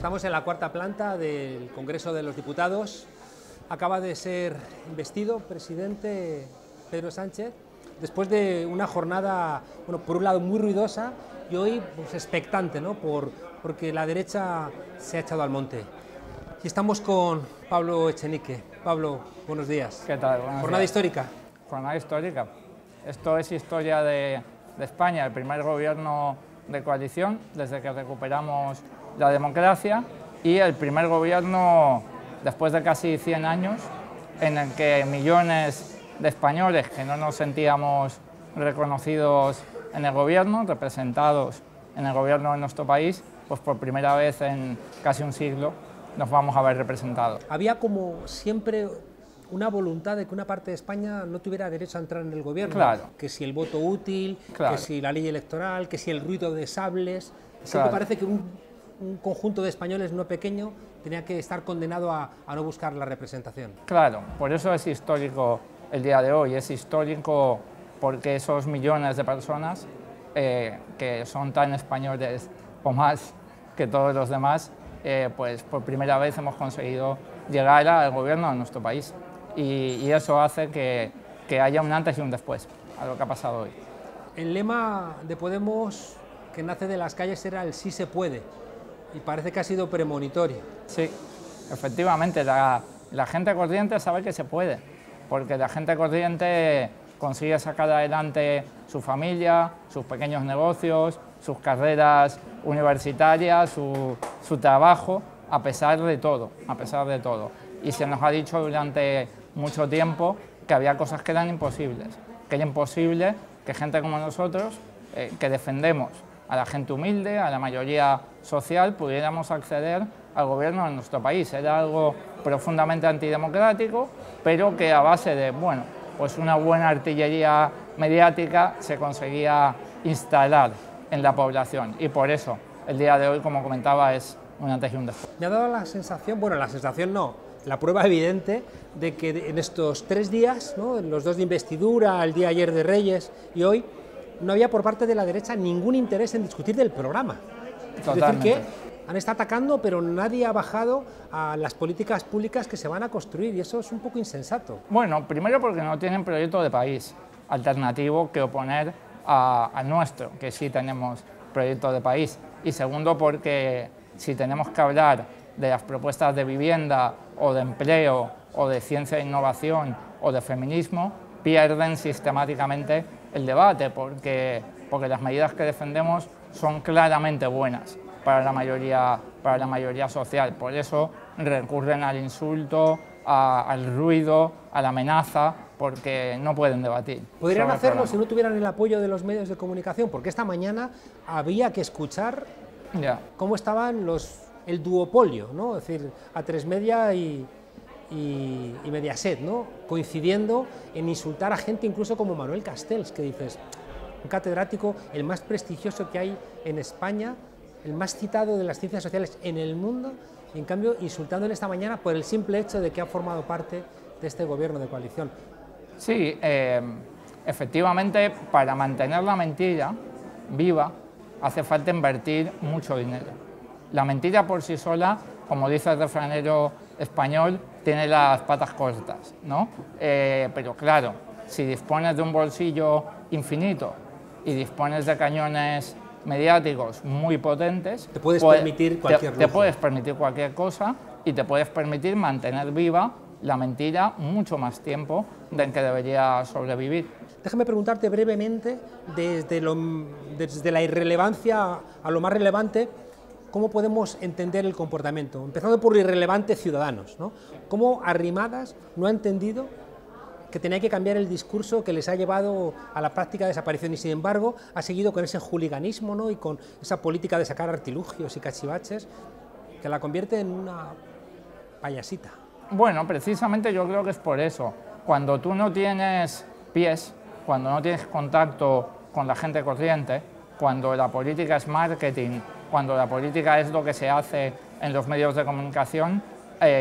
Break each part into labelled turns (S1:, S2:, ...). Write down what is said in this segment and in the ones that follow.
S1: Estamos en la cuarta planta del Congreso de los Diputados. Acaba de ser investido presidente Pedro Sánchez después de una jornada, bueno, por un lado muy ruidosa y hoy pues, expectante, ¿no? Porque la derecha se ha echado al monte. Y estamos con Pablo Echenique. Pablo, buenos días.
S2: ¿Qué tal? Buenos
S1: Jornada
S2: días.
S1: histórica.
S2: Jornada histórica. Esto es historia de España, el primer gobierno de coalición desde que recuperamos la democracia y el primer gobierno después de casi 100 años en el que millones de españoles que no nos sentíamos reconocidos en el gobierno, representados en el gobierno de nuestro país, pues por primera vez en casi un siglo nos vamos a ver representados.
S1: Había como siempre una voluntad de que una parte de España no tuviera derecho a entrar en el gobierno.
S2: Claro.
S1: Que si el voto útil,
S2: Claro.
S1: que si la ley electoral, que si el ruido de sables. Siempre
S2: Claro.
S1: parece que un conjunto de españoles no pequeño tenía que estar condenado a no buscar la representación.
S2: Claro, por eso es histórico el día de hoy, es histórico porque esos millones de personas que son tan españoles o más que todos los demás, pues por primera vez hemos conseguido llegar al gobierno de nuestro país y eso hace que haya un antes y un después a lo que ha pasado hoy.
S1: El lema de Podemos que nace de las calles era el sí se puede y parece que ha sido premonitorio.
S2: Sí, efectivamente, la gente corriente sabe que se puede, porque la gente corriente consigue sacar adelante su familia, sus pequeños negocios, sus carreras universitarias, su trabajo, a pesar de todo, Y se nos ha dicho durante mucho tiempo que había cosas que eran imposibles, que era imposible que gente como nosotros, que defendemos a la gente humilde, a la mayoría social, pudiéramos acceder al gobierno de nuestro país. Era algo profundamente antidemocrático, pero que a base de, bueno, pues una buena artillería mediática se conseguía instalar en la población. Y por eso, el día de hoy, como comentaba, es un antes y un después.
S1: Me ha dado la sensación, bueno, la sensación no, la prueba evidente de que en estos 3 días, ¿no? En los 2 de investidura, el día ayer de Reyes y hoy, no había por parte de la derecha ningún interés en discutir del programa.
S2: Totalmente.
S1: Es decir, que han estado atacando, pero nadie ha bajado a las políticas públicas que se van a construir, y eso es un poco insensato.
S2: Bueno, primero porque no tienen proyecto de país alternativo que oponer al nuestro, que sí tenemos proyecto de país. Y segundo porque si tenemos que hablar de las propuestas de vivienda o de empleo o de ciencia e innovación o de feminismo, pierden sistemáticamente el debate porque las medidas que defendemos son claramente buenas para la mayoría social. Por eso recurren al insulto, al ruido, a la amenaza, porque no pueden debatir.
S1: ¿Podrían hacerlo si no tuvieran el apoyo de los medios de comunicación? Porque esta mañana había que escuchar cómo estaban el duopolio, ¿no? Es decir, A3 Media y Mediaset, ¿no? Coincidiendo en insultar a gente incluso como Manuel Castells, que dices, un catedrático, el más prestigioso que hay en España, el más citado de las ciencias sociales en el mundo, y en cambio insultándole esta mañana por el simple hecho de que ha formado parte de este gobierno de coalición.
S2: Sí, efectivamente, para mantener la mentira viva hace falta invertir mucho dinero. La mentira por sí sola, como dice el refranero español, tiene las patas cortas, ¿no? Pero claro, si dispones de un bolsillo infinito y dispones de cañones mediáticos muy potentes,
S1: te puedes permitir cualquier lujo.
S2: Te puedes permitir cualquier cosa y te puedes permitir mantener viva la mentira mucho más tiempo del que debería sobrevivir.
S1: Déjame preguntarte brevemente, desde la irrelevancia a lo más relevante, ¿cómo podemos entender el comportamiento? Empezando por irrelevante Ciudadanos, ¿no? ¿Cómo Arrimadas no ha entendido que tenía que cambiar el discurso que les ha llevado a la práctica de desaparición y sin embargo ha seguido con ese hooliganismo, ¿no? Y con esa política de sacar artilugios y cachivaches que la convierte en una payasita?
S2: Bueno, precisamente yo creo que es por eso. Cuando tú no tienes pies, cuando no tienes contacto con la gente corriente, cuando la política es marketing, cuando la política es lo que se hace en los medios de comunicación,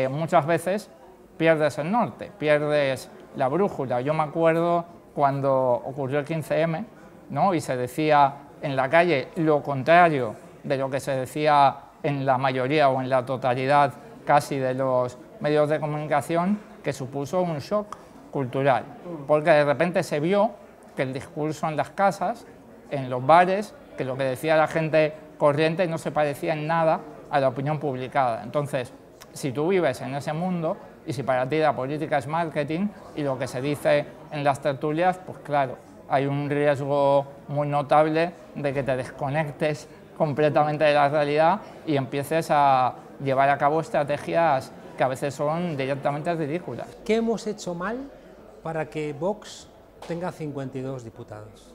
S2: muchas veces pierdes el norte, pierdes la brújula. Yo me acuerdo cuando ocurrió el 15M, ¿no? Y se decía en la calle lo contrario de lo que se decía en la mayoría o en la totalidad casi de los medios de comunicación, que supuso un shock cultural, porque de repente se vio que el discurso en las casas, en los bares, que lo que decía la gente corriente no se parecía en nada a la opinión publicada. Entonces, si tú vives en ese mundo y si para ti la política es marketing y lo que se dice en las tertulias, pues claro, hay un riesgo muy notable de que te desconectes completamente de la realidad y empieces a llevar a cabo estrategias que a veces son directamente ridículas.
S1: ¿Qué hemos hecho mal para que Vox tenga 52 diputados?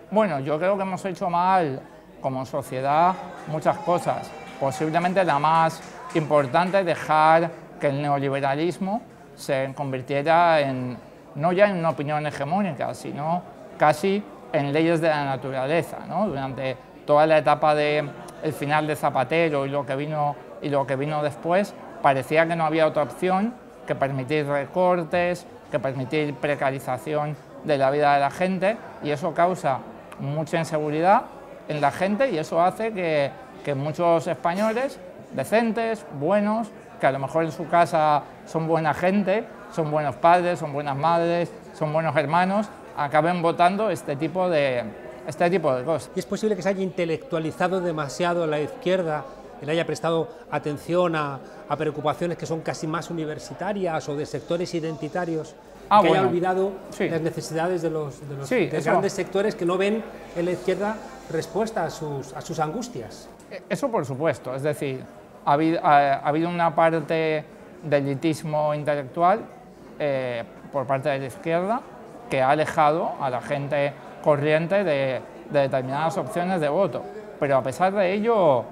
S2: Bueno, yo creo que hemos hecho mal como sociedad muchas cosas. Posiblemente la más importante es dejar que el neoliberalismo se convirtiera en, no ya en una opinión hegemónica, sino casi en leyes de la naturaleza, ¿no? Durante toda la etapa del final de Zapatero y lo que vino después, parecía que no había otra opción que permitir recortes, que permitir precarización de la vida de la gente, y eso causa mucha inseguridad en la gente y eso hace que muchos españoles decentes, buenos, que a lo mejor en su casa son buena gente, son buenos padres, son buenas madres, son buenos hermanos, acaben votando este tipo de cosas.
S1: ¿Y es posible que se haya intelectualizado demasiado la izquierda, que le haya prestado atención a preocupaciones que son casi más universitarias o de sectores identitarios, que haya olvidado las necesidades de los grandes sectores que no ven en la izquierda respuesta a sus angustias?
S2: Eso por supuesto, es decir, ha habido una parte de elitismo intelectual por parte de la izquierda que ha alejado a la gente corriente de determinadas opciones de voto, pero a pesar de ello,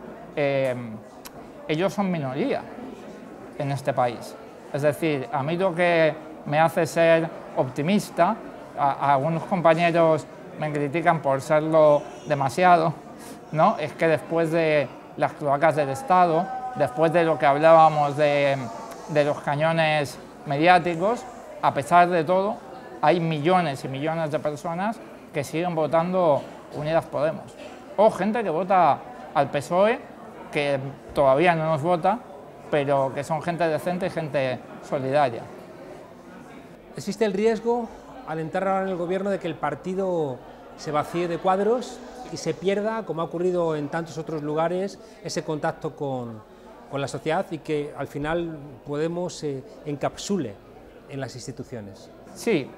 S2: ellos son minoría en este país. Es decir, a mí lo que me hace ser optimista, algunos compañeros me critican por serlo demasiado, ¿no? Es que después de las cloacas del Estado, después de lo que hablábamos de los cañones mediáticos, a pesar de todo, hay millones y millones de personas que siguen votando Unidas Podemos. O gente que vota al PSOE, que todavía no nos vota, pero que son gente decente y gente solidaria.
S1: ¿Existe el riesgo, al entrar ahora en el gobierno, de que el partido se vacíe de cuadros y se pierda, como ha ocurrido en tantos otros lugares, ese contacto con la sociedad y que al final Podemos se encapsule en las instituciones?
S2: Sí,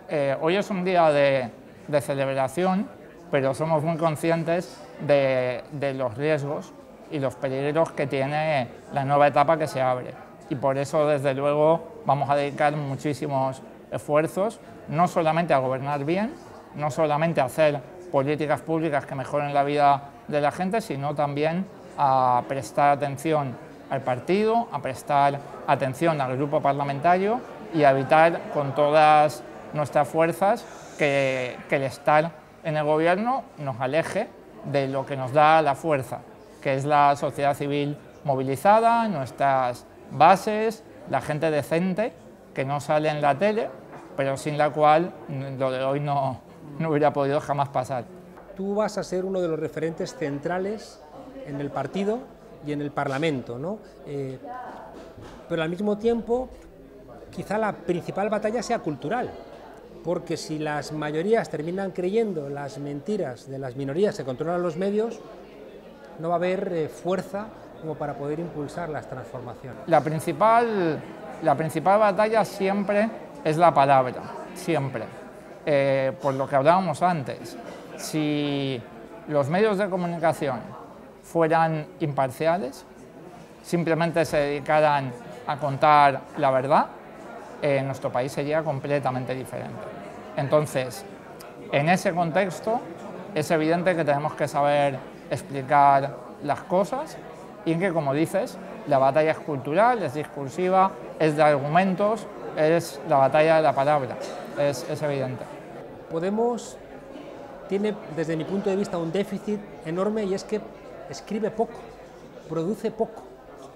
S2: hoy es un día de celebración, pero somos muy conscientes de los riesgos y los peligros que tiene la nueva etapa que se abre. Y por eso, desde luego, vamos a dedicar muchísimos esfuerzos, no solamente a gobernar bien, no solamente a hacer políticas públicas que mejoren la vida de la gente, sino también a prestar atención al partido, a prestar atención al grupo parlamentario y a evitar con todas nuestras fuerzas que el estar en el gobierno nos aleje de lo que nos da la fuerza, que es la sociedad civil movilizada, nuestras bases, la gente decente que no sale en la tele, pero sin la cual lo de hoy no hubiera podido jamás pasar.
S1: Tú vas a ser uno de los referentes centrales en el partido y en el Parlamento, ¿no? Pero al mismo tiempo, quizá la principal batalla sea cultural, porque si las mayorías terminan creyendo las mentiras de las minorías que controlan los medios, no va a haber fuerza como para poder impulsar las transformaciones.
S2: La principal batalla siempre es la palabra, siempre. Por lo que hablábamos antes, si los medios de comunicación fueran imparciales, simplemente se dedicaran a contar la verdad, nuestro país sería completamente diferente. Entonces, en ese contexto, es evidente que tenemos que saber explicar las cosas y que, como dices, la batalla es cultural, es discursiva, es de argumentos, es la batalla de la palabra, es evidente.
S1: Podemos tiene, desde mi punto de vista, un déficit enorme y es que escribe poco, produce poco.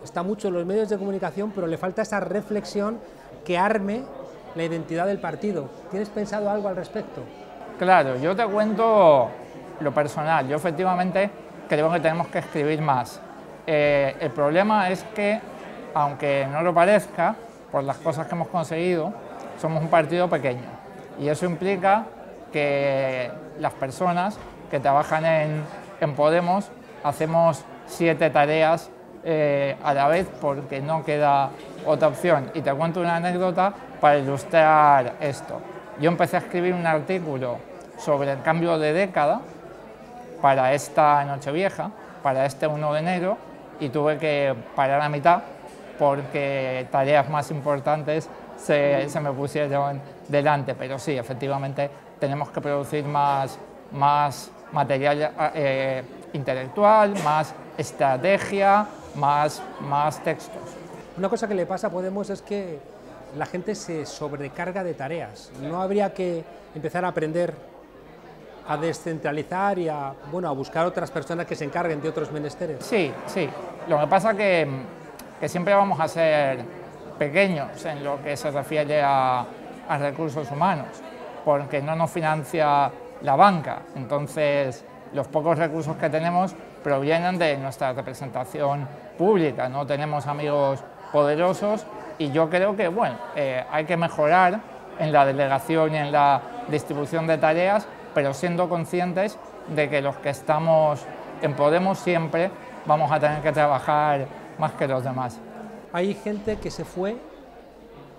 S1: Está mucho en los medios de comunicación, pero le falta esa reflexión que arme la identidad del partido. ¿Tienes pensado algo al respecto?
S2: Claro, yo te cuento lo personal. Yo efectivamente creo que tenemos que escribir más. El problema es que, aunque no lo parezca, por las cosas que hemos conseguido, somos un partido pequeño. Y eso implica que las personas que trabajan en Podemos hacemos 7 tareas a la vez porque no queda otra opción. Y te cuento una anécdota para ilustrar esto. Yo empecé a escribir un artículo sobre el cambio de década para esta Nochevieja, para este 1 de enero, y tuve que parar a mitad porque tareas más importantes se me pusieron delante. Pero sí, efectivamente, tenemos que producir más material intelectual, más estrategia, más textos.
S1: Una cosa que le pasa a Podemos es que la gente se sobrecarga de tareas. ¿No habría que empezar a aprender a descentralizar y a buscar otras personas que se encarguen de otros menesteres?
S2: Sí. Lo que pasa que siempre vamos a ser pequeños en lo que se refiere a recursos humanos, porque no nos financia la banca. Entonces, los pocos recursos que tenemos provienen de nuestra representación pública. No tenemos amigos poderosos y yo creo que hay que mejorar en la delegación y en la distribución de tareas, pero siendo conscientes de que los que estamos en Podemos siempre vamos a tener que trabajar más que los demás.
S1: Hay gente que se fue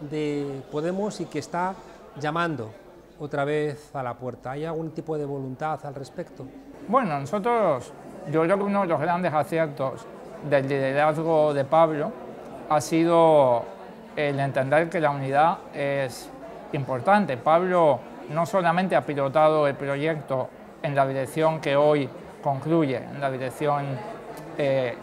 S1: de Podemos y que está llamando otra vez a la puerta. ¿Hay algún tipo de voluntad al respecto?
S2: Bueno, yo creo que uno de los grandes aciertos del liderazgo de Pablo ha sido el entender que la unidad es importante. Pablo no solamente ha pilotado el proyecto en la dirección que hoy concluye, en la dirección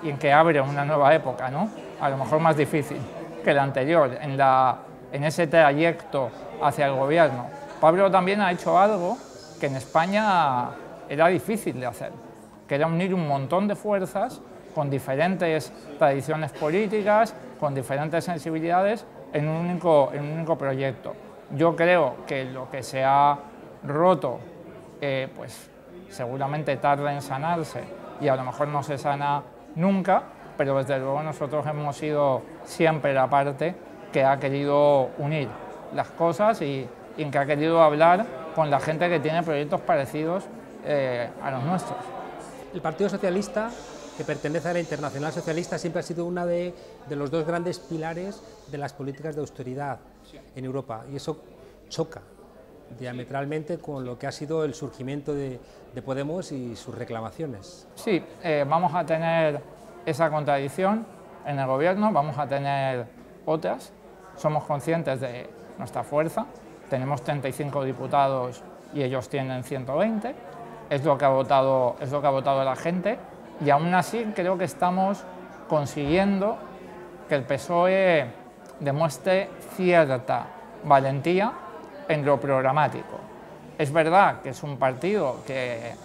S2: y en que abre una nueva época, ¿no? A lo mejor más difícil que la anterior, en ese trayecto hacia el gobierno. Pablo también ha hecho algo que en España era difícil de hacer, que era unir un montón de fuerzas con diferentes tradiciones políticas, con diferentes sensibilidades en un único proyecto. Yo creo que lo que se ha roto, pues seguramente tarda en sanarse y a lo mejor no se sana nunca, pero desde luego nosotros hemos sido siempre la parte que ha querido unir las cosas y en que ha querido hablar con la gente que tiene proyectos parecidos a los nuestros.
S1: El Partido Socialista, que pertenece a la Internacional Socialista, siempre ha sido uno de los 2 grandes pilares de las políticas de austeridad en Europa, y eso choca diametralmente con lo que ha sido el surgimiento de Podemos y sus reclamaciones.
S2: Sí, vamos a tener esa contradicción en el gobierno, vamos a tener otras. Somos conscientes de nuestra fuerza, tenemos 35 diputados y ellos tienen 120, es lo que ha votado la gente, y aún así creo que estamos consiguiendo que el PSOE demuestre cierta valentía en lo programático. Es verdad que es un partido que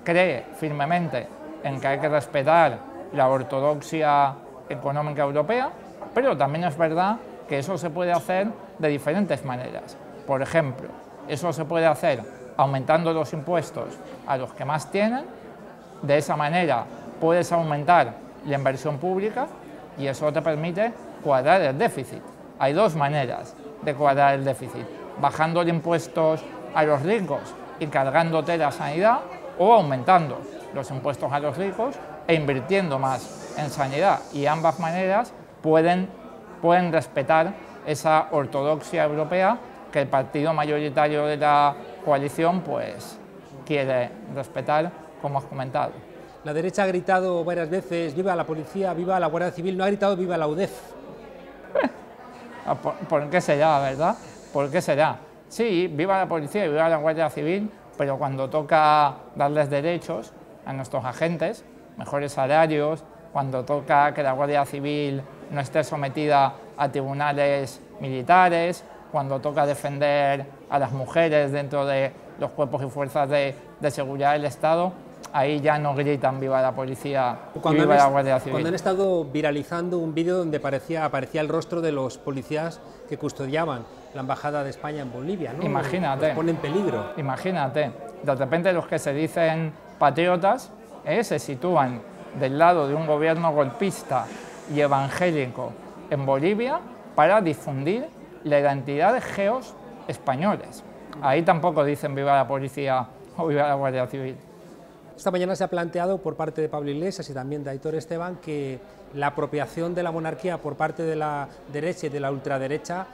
S2: cree firmemente en que hay que respetar la ortodoxia económica europea, pero también es verdad que eso se puede hacer de diferentes maneras. Por ejemplo, eso se puede hacer aumentando los impuestos a los que más tienen. De esa manera puedes aumentar la inversión pública y eso te permite cuadrar el déficit. Hay 2 maneras de cuadrar el déficit: bajando los impuestos a los ricos y cargándote la sanidad, o aumentando los impuestos a los ricos e invirtiendo más en sanidad. Y ambas maneras pueden respetar esa ortodoxia europea que el partido mayoritario de la coalición pues quiere respetar, como has comentado.
S1: La derecha ha gritado varias veces viva la policía, viva la Guardia Civil, no ha gritado viva la UDEF.
S2: ¿Por qué será, verdad? ¿Por qué será? Sí, viva la policía y viva la Guardia Civil, pero cuando toca darles derechos a nuestros agentes, mejores salarios, cuando toca que la Guardia Civil no esté sometida a tribunales militares, cuando toca defender a las mujeres dentro de los cuerpos y fuerzas de seguridad del Estado, ahí ya no gritan viva la policía y viva la Guardia Civil.
S1: Cuando han estado viralizando un vídeo donde aparecía el rostro de los policías que custodiaban la Embajada de España en Bolivia, ¿no?
S2: Imagínate.
S1: Los pone en peligro.
S2: Imagínate. De repente los que se dicen patriotas se sitúan del lado de un gobierno golpista y evangélico en Bolivia para difundir la identidad de geos españoles. Ahí tampoco dicen viva la policía o viva la Guardia Civil.
S1: Esta mañana se ha planteado por parte de Pablo Iglesias y también de Aitor Esteban que la apropiación de la monarquía por parte de la derecha y de la ultraderecha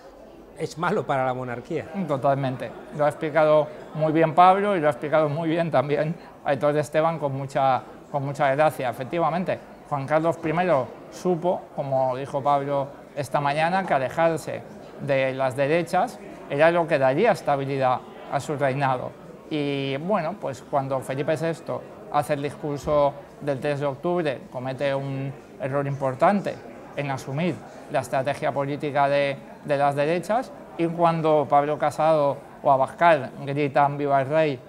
S1: es malo para la monarquía.
S2: Totalmente. Lo ha explicado muy bien Pablo y lo ha explicado muy bien también Aitor Esteban con mucha gracia. Efectivamente, Juan Carlos I supo, como dijo Pablo esta mañana, que alejarse de las derechas era lo que daría estabilidad a su reinado. Y bueno, pues cuando Felipe VI hace el discurso del 3 de octubre, comete un error importante en asumir la estrategia política de las derechas, y cuando Pablo Casado o Abascal gritan «Viva el rey»,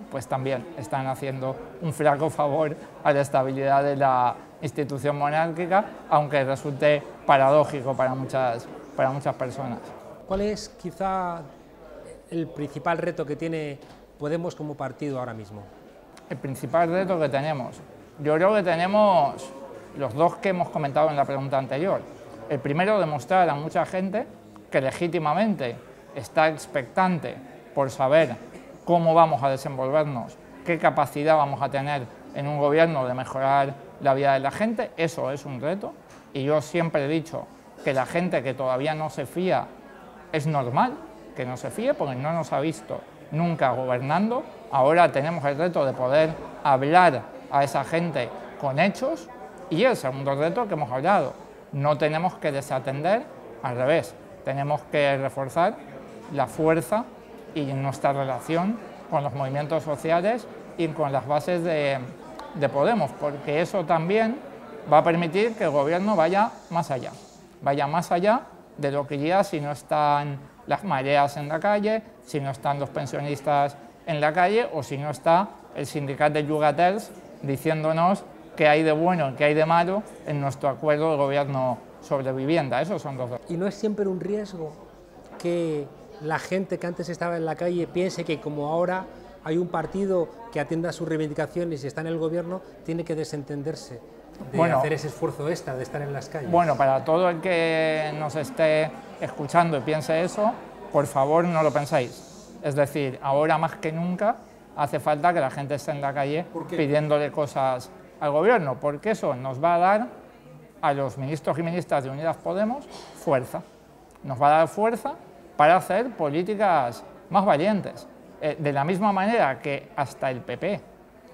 S2: pues también están haciendo un flaco favor a la estabilidad de la institución monárquica, aunque resulte paradójico para muchas personas.
S1: ¿Cuál es quizá el principal reto que tiene Podemos como partido ahora mismo?
S2: El principal reto que tenemos, yo creo que tenemos los dos que hemos comentado en la pregunta anterior. El primero, demostrar a mucha gente que legítimamente está expectante por saber cómo vamos a desenvolvernos, qué capacidad vamos a tener en un gobierno de mejorar la vida de la gente. Eso es un reto, y yo siempre he dicho que la gente que todavía no se fía, es normal que no se fíe porque no nos ha visto nunca gobernando. Ahora tenemos el reto de poder hablar a esa gente con hechos, y el segundo reto que hemos hablado, no tenemos que desatender, al revés, tenemos que reforzar la fuerza y nuestra relación con los movimientos sociales y con las bases de Podemos, porque eso también va a permitir que el gobierno vaya más allá de lo que ya si no están las mareas en la calle, si no están los pensionistas en la calle o si no está el sindicato de Yugatels diciéndonos qué hay de bueno y qué hay de malo en nuestro acuerdo de gobierno sobre vivienda. Esos son los dos.
S1: ¿Y no es siempre un riesgo que la gente que antes estaba en la calle piense que como ahora hay un partido que atienda sus reivindicaciones y está en el gobierno, tiene que desentenderse de hacer ese esfuerzo extra de estar en las calles?
S2: Bueno, para todo el que nos esté escuchando y piense eso, por favor no lo penséis. Es decir, ahora más que nunca hace falta que la gente esté en la calle pidiéndole cosas al gobierno, porque eso nos va a dar a los ministros y ministras de Unidas Podemos fuerza. Nos va a dar fuerza para hacer políticas más valientes. De la misma manera que hasta el PP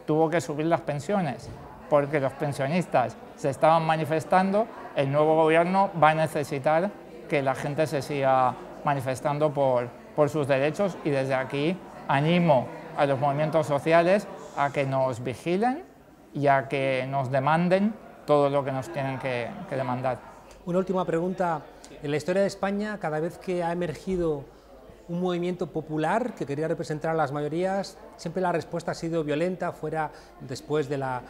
S2: tuvo que subir las pensiones porque los pensionistas se estaban manifestando, el nuevo gobierno va a necesitar que la gente se siga manifestando por sus derechos, y desde aquí animo a los movimientos sociales a que nos vigilen y a que nos demanden todo lo que nos tienen que demandar.
S1: Una última pregunta. En la historia de España, cada vez que ha emergido un movimiento popular que quería representar a las mayorías, siempre la respuesta ha sido violenta, fuera después de la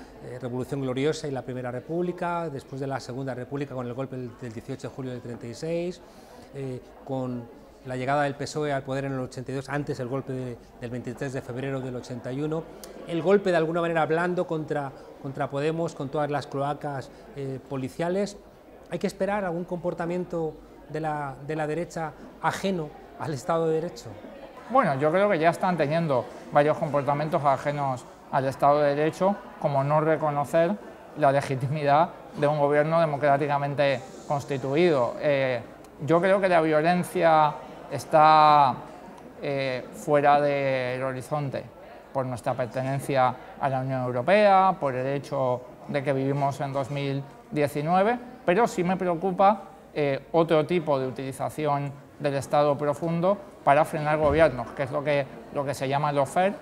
S1: Revolución Gloriosa y la Primera República, después de la Segunda República con el golpe del 18 de julio del 36, con la llegada del PSOE al poder en el 82, antes el golpe del 23 de febrero del 81, el golpe de alguna manera blando contra Podemos, con todas las cloacas policiales. ¿Hay que esperar algún comportamiento de la derecha ajeno al Estado de Derecho?
S2: Bueno, yo creo que ya están teniendo varios comportamientos ajenos al Estado de Derecho, como no reconocer la legitimidad de un gobierno democráticamente constituido. Yo creo que la violencia está fuera del horizonte por nuestra pertenencia a la Unión Europea, por el hecho de que vivimos en 2019, pero sí me preocupa otro tipo de utilización del Estado profundo para frenar gobiernos, que es lo que se llama lawfare,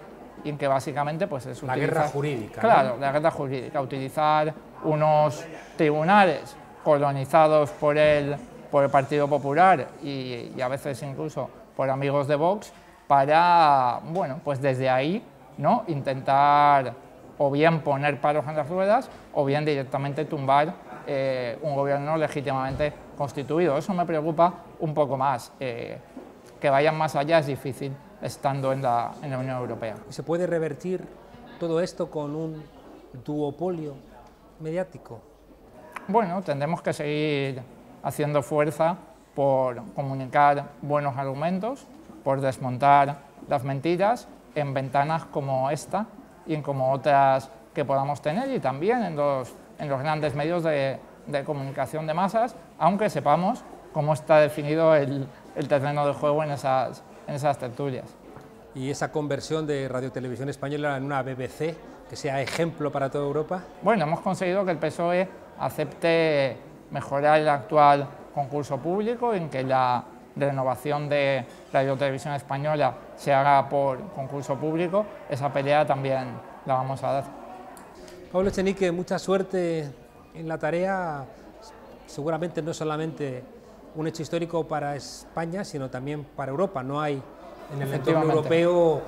S2: y en que básicamente pues es
S1: la guerra jurídica.
S2: Claro,
S1: ¿no?
S2: La guerra jurídica, utilizar unos tribunales colonizados por el Partido Popular y a veces incluso por amigos de Vox para, bueno, pues desde ahí, ¿no?, intentar o bien poner palos en las ruedas o bien directamente tumbar un gobierno legítimamente constituido. Eso me preocupa un poco más. Que vayan más allá es difícil estando en la Unión Europea.
S1: ¿Se puede revertir todo esto con un duopolio mediático?
S2: Bueno, tendremos que seguir haciendo fuerza por comunicar buenos argumentos, por desmontar las mentiras en ventanas como esta y en como otras que podamos tener, y también en los grandes medios de comunicación de masas, aunque sepamos cómo está definido el terreno de juego en esas tertulias.
S1: ¿Y esa conversión de Radio Televisión Española en una BBC que sea ejemplo para toda Europa?
S2: Bueno, hemos conseguido que el PSOE acepte mejorar el actual concurso público, en que la renovación de Radio Televisión Española se haga por concurso público. Esa pelea también la vamos a dar.
S1: Pablo Echenique, mucha suerte en la tarea. Seguramente no solamente un hecho histórico para España, sino también para Europa. No hay en el entorno europeo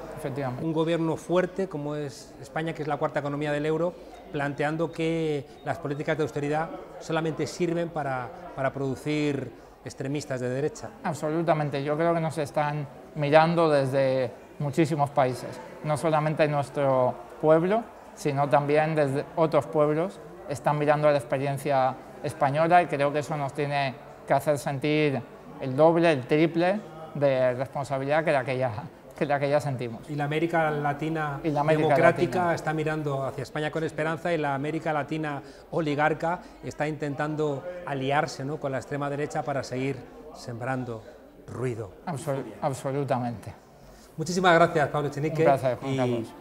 S1: un gobierno fuerte como es España, que es la cuarta economía del euro, planteando que las políticas de austeridad solamente sirven para producir extremistas de derecha.
S2: Absolutamente, yo creo que nos están mirando desde muchísimos países, no solamente nuestro pueblo, sino también desde otros pueblos están mirando la experiencia española, y creo que eso nos tiene que hacer sentir el doble, el triple de responsabilidad que la que ya sentimos.
S1: Y la América Latina democrática está mirando hacia España con esperanza, y la América Latina oligarca está intentando aliarse, ¿no?, con la extrema derecha para seguir sembrando ruido.
S2: Absolutamente.
S1: Muchísimas gracias, Pablo Echenique.
S2: Un placer, Juan Carlos.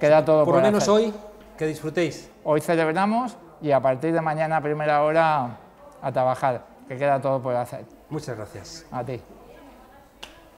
S2: Queda todo
S1: por lo menos hoy, que disfrutéis.
S2: Hoy celebramos, y a partir de mañana a primera hora a trabajar, que queda todo por hacer.
S1: Muchas gracias.
S2: A ti.